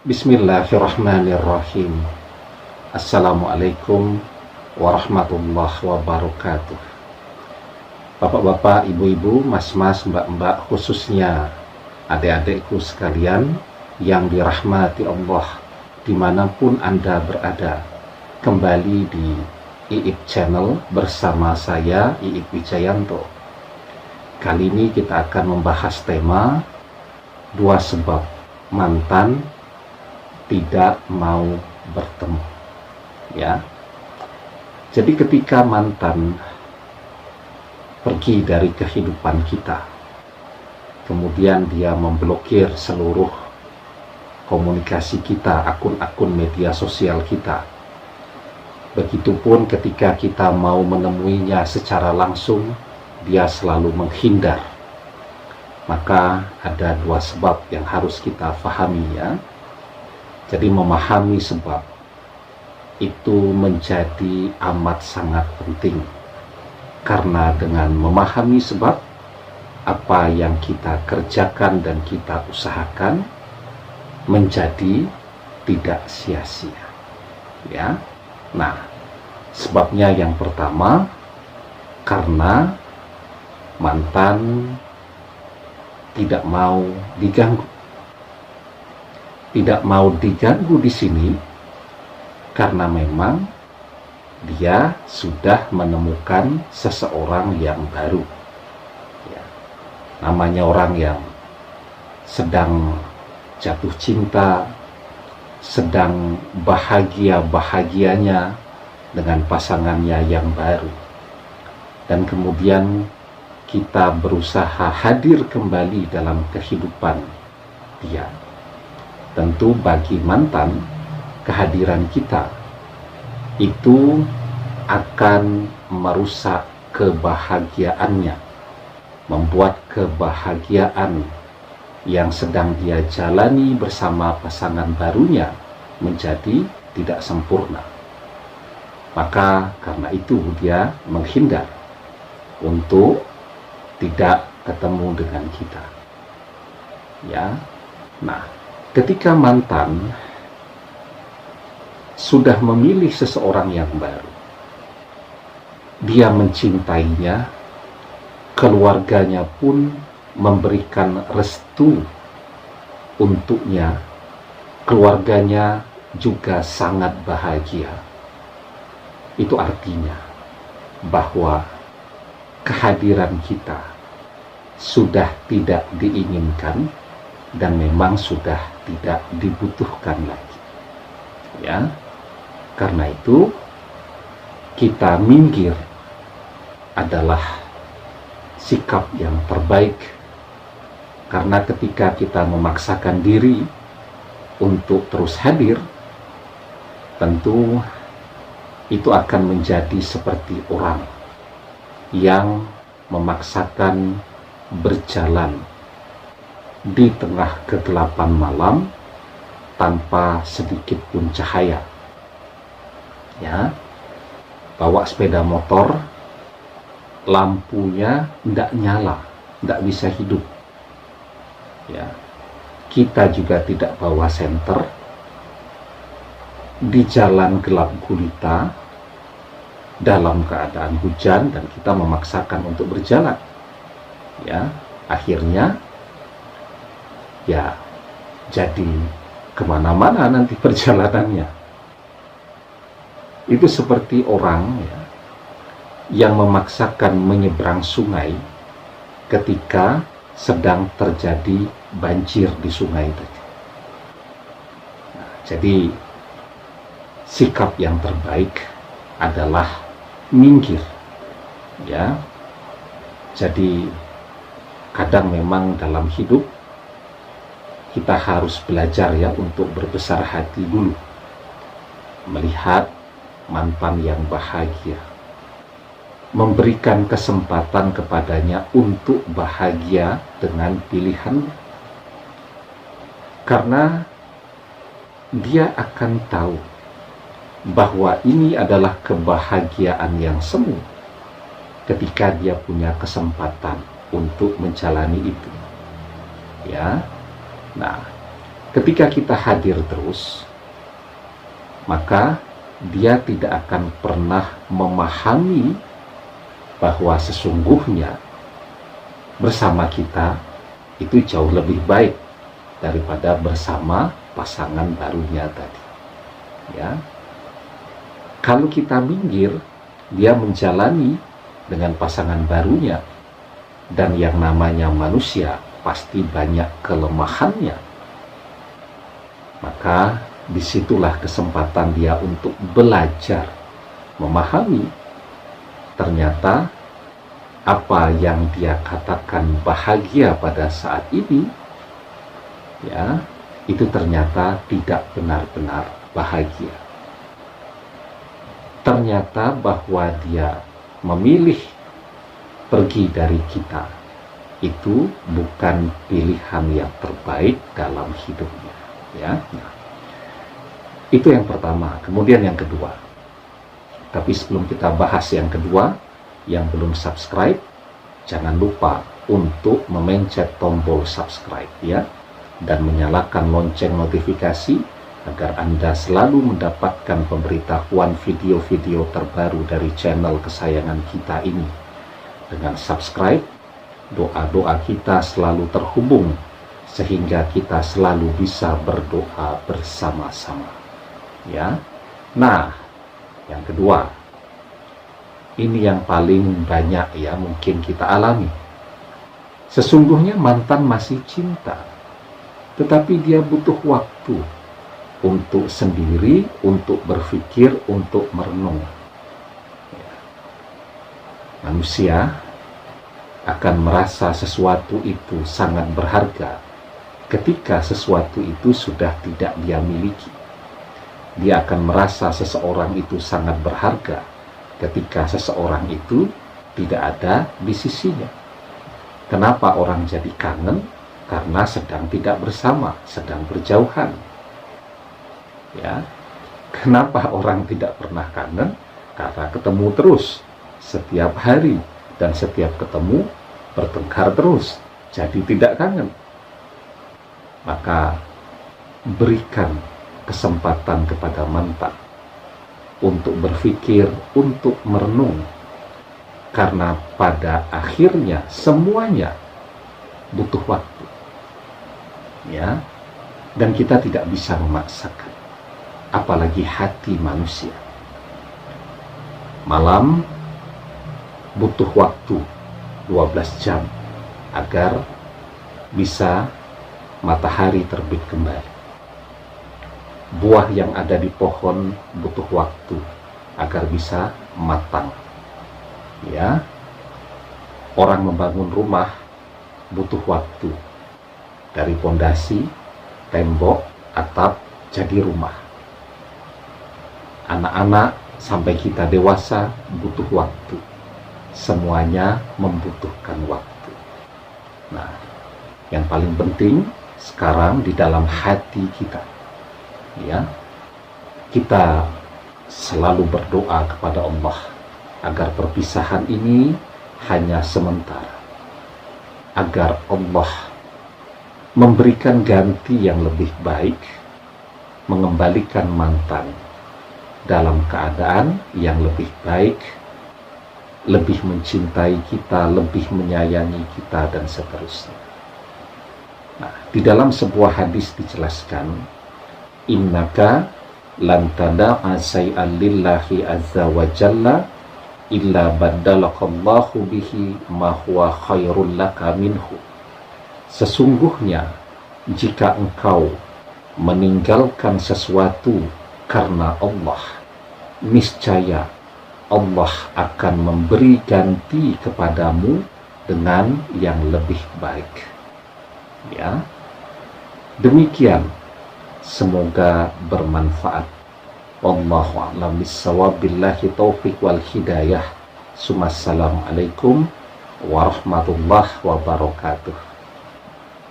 Bismillahirrahmanirrahim. Assalamualaikum warahmatullahi wabarakatuh. Bapak-bapak, ibu-ibu, mas-mas, mbak-mbak, khususnya adik-adikku sekalian yang dirahmati Allah dimanapun Anda berada, kembali di IIP Channel bersama saya, IIP Wijayanto. Kali ini kita akan membahas tema 2 sebab mantan tidak mau bertemu. Ya. Jadi ketika mantan pergi dari kehidupan kita, kemudian dia memblokir seluruh komunikasi kita, akun-akun media sosial kita. Begitupun ketika kita mau menemuinya secara langsung, dia selalu menghindar. Maka ada 2 sebab yang harus kita pahami, ya. Jadi memahami sebab itu menjadi amat sangat penting. Karena dengan memahami sebab, apa yang kita kerjakan dan kita usahakan menjadi tidak sia-sia. Ya. Nah, sebabnya yang pertama, karena mantan tidak mau diganggu. Tidak mau diganggu di sini karena memang dia sudah menemukan seseorang yang baru. Ya. Namanya orang yang sedang jatuh cinta, sedang bahagia-bahagianya dengan pasangannya yang baru. Dan kemudian kita berusaha hadir kembali dalam kehidupan dia. Tentu bagi mantan, kehadiran kita itu akan merusak kebahagiaannya, membuat kebahagiaan yang sedang dia jalani bersama pasangan barunya menjadi tidak sempurna. Maka karena itu dia menghindar untuk tidak ketemu dengan kita. Ya. Nah, ketika mantan sudah memilih seseorang yang baru, dia mencintainya, keluarganya pun memberikan restu untuknya, keluarganya juga sangat bahagia. Itu artinya bahwa kehadiran kita sudah tidak diinginkan dan memang sudah tidak dibutuhkan lagi. Ya. Karena itu kita minggir adalah sikap yang terbaik. Karena ketika kita memaksakan diri untuk terus hadir, tentu itu akan menjadi seperti orang yang memaksakan berjalan di tengah kegelapan malam tanpa sedikit pun cahaya. Ya, bawa sepeda motor, lampunya tidak nyala, tidak bisa hidup. Ya, kita juga tidak bawa senter, di jalan gelap gulita, dalam keadaan hujan, dan kita memaksakan untuk berjalan. Ya, akhirnya ya jadi kemana-mana nanti perjalanannya. Itu seperti orang, ya, yang memaksakan menyeberang sungai ketika sedang terjadi banjir di sungai tadi. Nah, jadi sikap yang terbaik adalah minggir. Ya. Jadi kadang memang dalam hidup kita harus belajar, ya, untuk berbesar hati dulu, melihat mantan yang bahagia, memberikan kesempatan kepadanya untuk bahagia dengan pilihan, karena dia akan tahu bahwa ini adalah kebahagiaan yang semu ketika dia punya kesempatan untuk menjalani itu. Ya. Nah, Ketika kita hadir terus, maka dia tidak akan pernah memahami bahwa sesungguhnya bersama kita itu jauh lebih baik daripada bersama pasangan barunya tadi. Ya. Kalau kita minggir, dia menjalani dengan pasangan barunya, dan yang namanya manusia pasti banyak kelemahannya. Maka disitulah kesempatan dia untuk belajar, memahami ternyata apa yang dia katakan bahagia pada saat ini, ya, itu ternyata tidak benar-benar bahagia. Ternyata bahwa dia memilih pergi dari kita itu bukan pilihan yang terbaik dalam hidupnya, ya. Nah, itu yang pertama. Kemudian yang kedua, tapi sebelum kita bahas yang kedua, yang belum subscribe, jangan lupa untuk memencet tombol subscribe, ya, dan menyalakan lonceng notifikasi agar Anda selalu mendapatkan pemberitahuan video-video terbaru dari channel kesayangan kita ini. Dengan subscribe, doa-doa kita selalu terhubung sehingga kita selalu bisa berdoa bersama-sama, ya. Nah, yang kedua, ini yang paling banyak ya mungkin kita alami. Sesungguhnya mantan masih cinta, tetapi dia butuh waktu untuk sendiri, untuk berpikir, untuk merenung. Manusia akan merasa sesuatu itu sangat berharga ketika sesuatu itu sudah tidak dia miliki. Dia akan merasa seseorang itu sangat berharga ketika seseorang itu tidak ada di sisinya. Kenapa orang jadi kangen? Karena sedang tidak bersama, sedang berjauhan. Ya, kenapa orang tidak pernah kangen? Karena ketemu terus setiap hari, dan setiap ketemu bertengkar terus, jadi tidak kangen. Maka berikan kesempatan kepada mantan untuk berpikir, untuk merenung, karena pada akhirnya semuanya butuh waktu, ya. Dan kita tidak bisa memaksakan, apalagi hati manusia. Malam butuh waktu 12 jam agar bisa matahari terbit kembali. Buah yang ada di pohon butuh waktu agar bisa matang. Ya, orang membangun rumah butuh waktu dari pondasi, tembok, atap jadi rumah. Anak-anak sampai kita dewasa butuh waktu. Semuanya membutuhkan waktu. Nah, yang paling penting sekarang di dalam hati kita, ya, kita selalu berdoa kepada Allah agar perpisahan ini hanya sementara, agar Allah memberikan ganti yang lebih baik, mengembalikan mantan dalam keadaan yang lebih baik, lebih mencintai kita, lebih menyayangi kita, dan seterusnya. Nah, di dalam sebuah hadis dijelaskan, innaka lan tada'a syai'an lillahi azza wa jalla illa baddalakallahu bihi ma huwa khairul laka minhu. Sesungguhnya jika engkau meninggalkan sesuatu karena Allah, niscaya Allah akan memberi ganti kepadamu dengan yang lebih baik. Ya, demikian. Semoga bermanfaat. Wallahu a'lam bishawab. Billahi taufiq wal hidayah. Assalamualaikum warahmatullahi wabarakatuh.